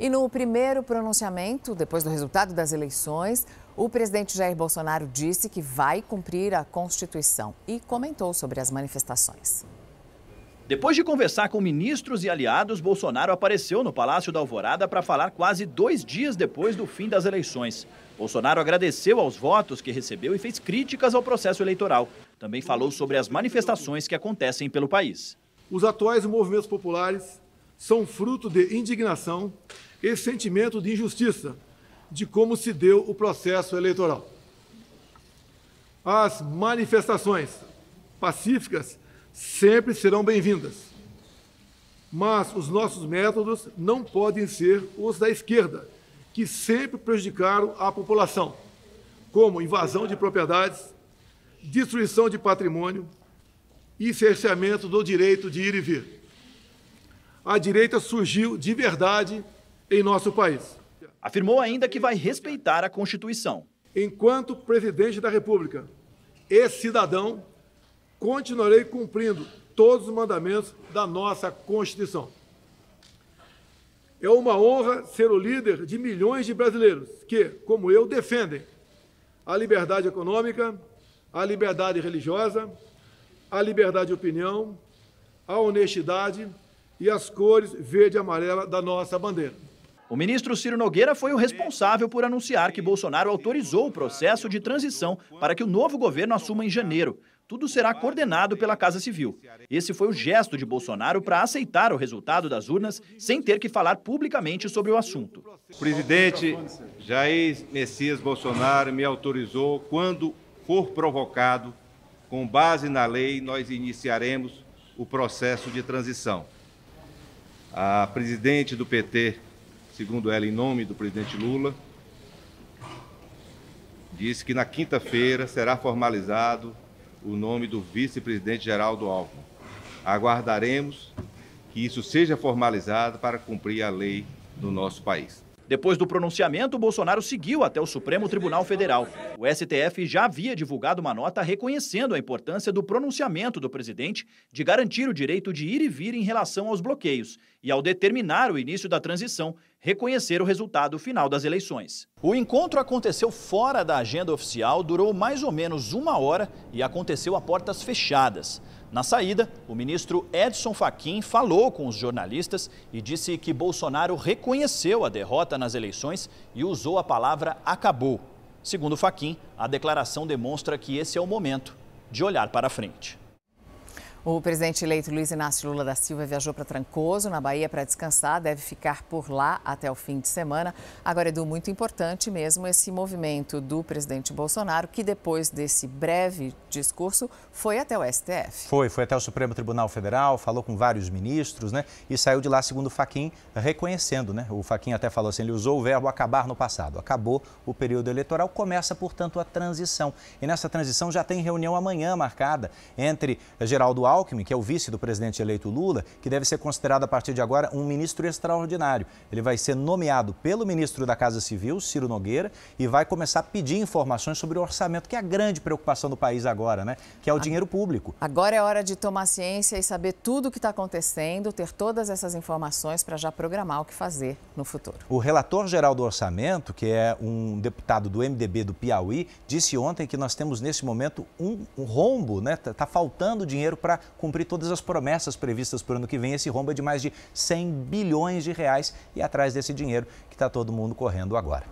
E no primeiro pronunciamento, depois do resultado das eleições, o presidente Jair Bolsonaro disse que vai cumprir a Constituição e comentou sobre as manifestações. Depois de conversar com ministros e aliados, Bolsonaro apareceu no Palácio da Alvorada para falar quase 2 dias depois do fim das eleições. Bolsonaro agradeceu aos votos que recebeu e fez críticas ao processo eleitoral. Também falou sobre as manifestações que acontecem pelo país. Os atuais movimentos populares são fruto de indignação e sentimento de injustiça de como se deu o processo eleitoral. As manifestações pacíficas sempre serão bem-vindas, mas os nossos métodos não podem ser os da esquerda, que sempre prejudicaram a população, como invasão de propriedades, destruição de patrimônio e cerceamento do direito de ir e vir. A direita surgiu de verdade em nosso país. Afirmou ainda que vai respeitar a Constituição. Enquanto presidente da República e cidadão, continuarei cumprindo todos os mandamentos da nossa Constituição. É uma honra ser o líder de milhões de brasileiros que, como eu, defendem a liberdade econômica, a liberdade religiosa, a liberdade de opinião, a honestidade e as cores verde e amarela da nossa bandeira. O ministro Ciro Nogueira foi o responsável por anunciar que Bolsonaro autorizou o processo de transição para que o novo governo assuma em janeiro. Tudo será coordenado pela Casa Civil. Esse foi o gesto de Bolsonaro para aceitar o resultado das urnas sem ter que falar publicamente sobre o assunto. O presidente Jair Messias Bolsonaro me autorizou, quando for provocado, com base na lei, nós iniciaremos o processo de transição. A presidente do PT, segundo ela, em nome do presidente Lula, disse que na quinta-feira será formalizado o nome do vice-presidente Geraldo Alckmin. Aguardaremos que isso seja formalizado para cumprir a lei do nosso país. Depois do pronunciamento, Bolsonaro seguiu até o Supremo Tribunal Federal. O STF já havia divulgado uma nota reconhecendo a importância do pronunciamento do presidente de garantir o direito de ir e vir em relação aos bloqueios e, ao determinar o início da transição, reconhecer o resultado final das eleições. O encontro aconteceu fora da agenda oficial, durou mais ou menos 1 hora e aconteceu a portas fechadas. Na saída, o ministro Edson Fachin falou com os jornalistas e disse que Bolsonaro reconheceu a derrota nas eleições e usou a palavra acabou. Segundo Fachin, a declaração demonstra que esse é o momento de olhar para frente. O presidente eleito Luiz Inácio Lula da Silva viajou para Trancoso, na Bahia, para descansar. Deve ficar por lá até o fim de semana. Agora, Edu, muito importante mesmo esse movimento do presidente Bolsonaro, que depois desse breve discurso foi até o STF. Foi até o Supremo Tribunal Federal, falou com vários ministros, né? E saiu de lá, segundo o Fachin, reconhecendo, né? O Fachin até falou assim, ele usou o verbo acabar no passado. Acabou o período eleitoral, começa, portanto, a transição. E nessa transição já tem reunião amanhã marcada entre Geraldo Alckmin, que é o vice do presidente eleito Lula, que deve ser considerado a partir de agora um ministro extraordinário. Ele vai ser nomeado pelo ministro da Casa Civil, Ciro Nogueira, e vai começar a pedir informações sobre o orçamento, que é a grande preocupação do país agora, né? Que é o dinheiro público. Agora é hora de tomar ciência e saber tudo o que está acontecendo, ter todas essas informações para já programar o que fazer no futuro. O relator geral do orçamento, que é um deputado do MDB do Piauí, disse ontem que nós temos nesse momento um rombo, né? Tá faltando dinheiro para cumprir todas as promessas previstas para o ano que vem. Esse rombo é de mais de 100 bilhões de reais e atrás desse dinheiro que está todo mundo correndo agora.